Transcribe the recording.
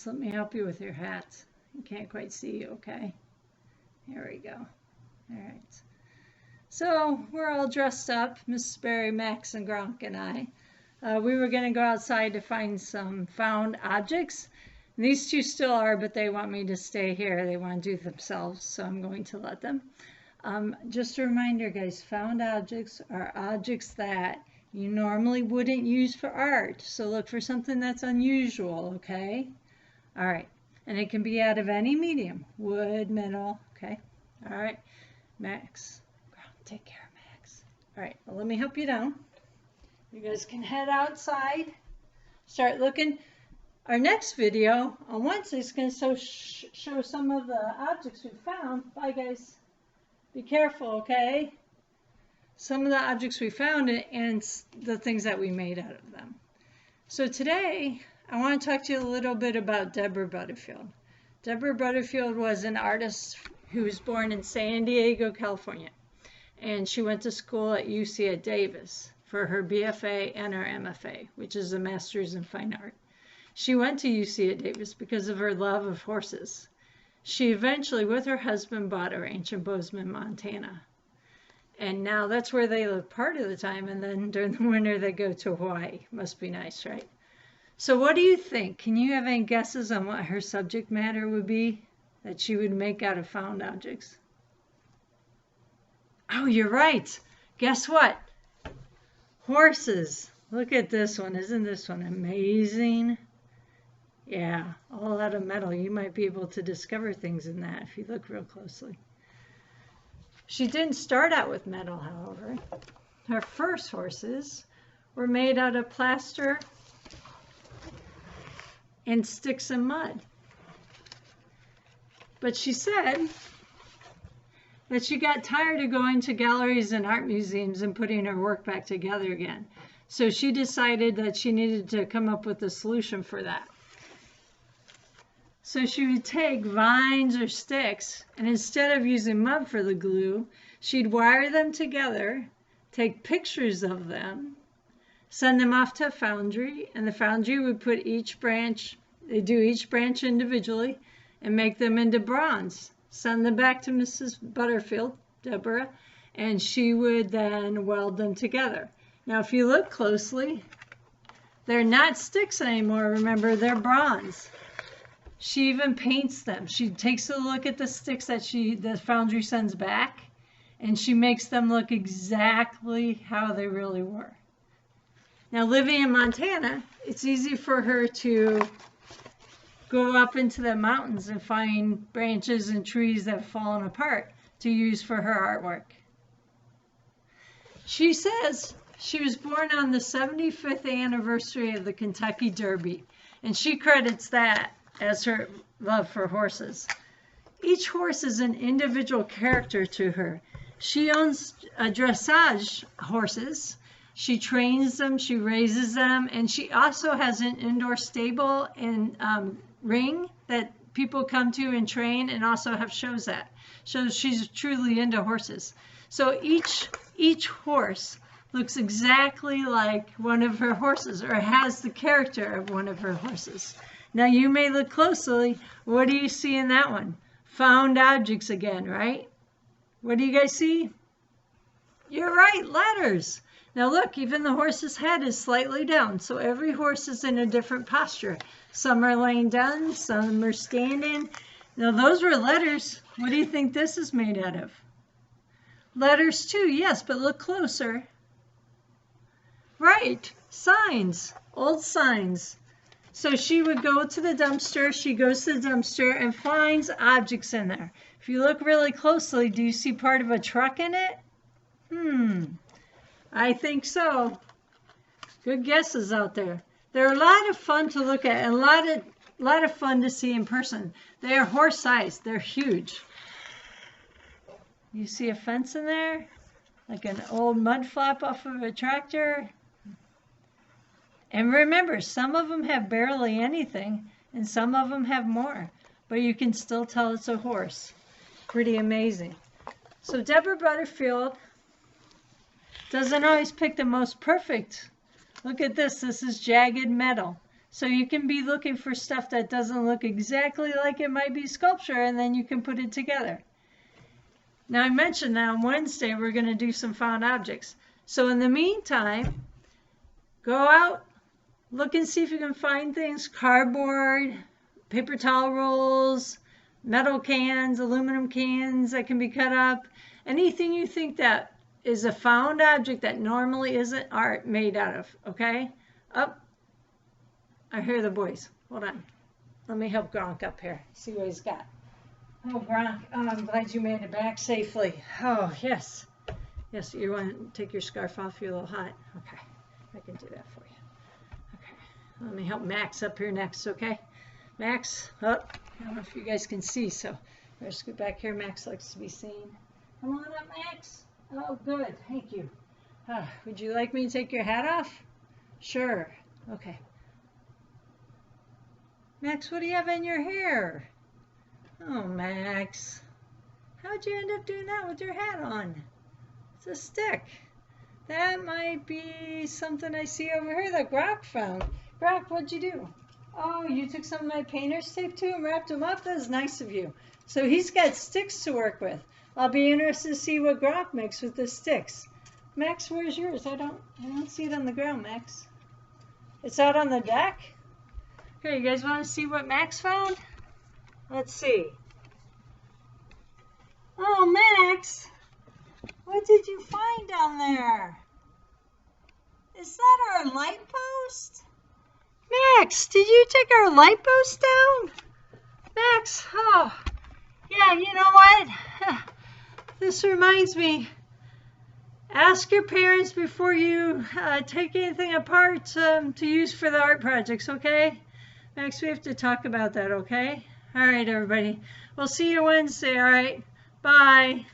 Let me help you with your hats. You can't quite see, okay? Here we go. All right. So we're all dressed up, Mrs. Barry, Max, and Gronk and I. We were going to go outside to find some found objects. These two still are, but they want me to stay here. They want to do it themselves, so I'm going to let them. Just a reminder, guys, found objects are objects that you normally wouldn't use for art. So look for something that's unusual, okay? All right. And it can be out of any medium, wood, metal, okay? All right. Max, take care, Max. All right, well, let me help you down. You guys can head outside, start looking. Our next video on Wednesday is going to show some of the objects we found. Bye, guys. Be careful, okay? Some of the objects we found and the things that we made out of them. So today, I want to talk to you a little bit about Deborah Butterfield. Deborah Butterfield was an artist who was born in San Diego, California. And she went to school at UC at Davis for her BFA and her MFA, which is a Master's in Fine Art. She went to UC at Davis because of her love of horses. She eventually, with her husband, bought a ranch in Bozeman, Montana. And now that's where they live part of the time, and then during the winter they go to Hawaii. Must be nice, right? So what do you think? Can you have any guesses on what her subject matter would be that she would make out of found objects? Oh, you're right. Guess what? Horses. Look at this one. Isn't this one amazing? Yeah, all out of metal. You might be able to discover things in that if you look real closely. She didn't start out with metal, however. Her first horses were made out of plaster and sticks and mud. But she said that she got tired of going to galleries and art museums and putting her work back together again. So she decided that she needed to come up with a solution for that. So she would take vines or sticks, and instead of using mud for the glue, she'd wire them together, take pictures of them, send them off to a foundry, and the foundry would put each branch, they do each branch individually, and make them into bronze. Send them back to Mrs. Butterfield, Deborah, and she would then weld them together. Now, if you look closely, they're not sticks anymore. Remember, they're bronze. She even paints them. She takes a look at the sticks that the foundry sends back, and she makes them look exactly how they really were. Now, living in Montana, it's easy for her to go up into the mountains and find branches and trees that have fallen apart to use for her artwork. She says she was born on the 75th anniversary of the Kentucky Derby, and she credits that as her love for horses. Each horse is an individual character to her. She owns dressage horses. She trains them, she raises them, and she also has an indoor stable and ring that people come to and train and also have shows at. So she's truly into horses. So each horse looks exactly like one of her horses or has the character of one of her horses. Now you may look closely. What do you see in that one? Found objects again, right? What do you guys see? You're right, letters. Now look, even the horse's head is slightly down, so every horse is in a different posture. Some are laying down, some are standing. Now those were letters. What do you think this is made out of? Letters too, yes, but look closer. Right, signs, old signs. So she would go to the dumpster, she goes to the dumpster and finds objects in there. If you look really closely, do you see part of a truck in it? I think so. Good guesses out there. They're a lot of fun to look at and a lot of fun to see in person. They are horse-sized. They're huge. You see a fence in there? Like an old mud flap off of a tractor. And remember, some of them have barely anything and some of them have more. But you can still tell it's a horse. Pretty amazing. So Deborah Butterfield doesn't always pick the most perfect. Look at this. This is jagged metal. So you can be looking for stuff that doesn't look exactly like it might be sculpture, and then you can put it together. Now, I mentioned that on Wednesday we're going to do some found objects. So in the meantime, go out, look and see if you can find things, cardboard, paper towel rolls, metal cans, aluminum cans that can be cut up, anything you think that is a found object that normally isn't art made out of, okay? Up. I hear the boys. Hold on. Let me help Gronk up here. See what he's got. Oh, Gronk, I'm glad you made it back safely. Oh, yes. Yes, you want to take your scarf off? You're a little hot. Okay, I can do that for you. Okay, let me help Max up here next, okay? Max, up. I don't know if you guys can see, so let's go back here. Max likes to be seen. Come on up, Max. Oh, good. Thank you. Would you like me to take your hat off? Sure. Okay. Max, what do you have in your hair? Oh, Max. How'd you end up doing that with your hat on? It's a stick. That might be something I see over here that Gronk found. Gronk, what'd you do? Oh, you took some of my painter's tape too and wrapped them up? That's nice of you. So he's got sticks to work with. I'll be interested to see what Gronk makes with the sticks. Max, where's yours? I don't see it on the ground, Max. It's out on the deck? Okay, you guys want to see what Max found? Let's see. Oh, Max, what did you find down there? Is that our light post? Max, did you take our light post down? Max, oh, yeah, you know what? This reminds me. Ask your parents before you take anything apart to use for the art projects, okay? Max, we have to talk about that, okay? All right, everybody. We'll see you Wednesday, all right? Bye.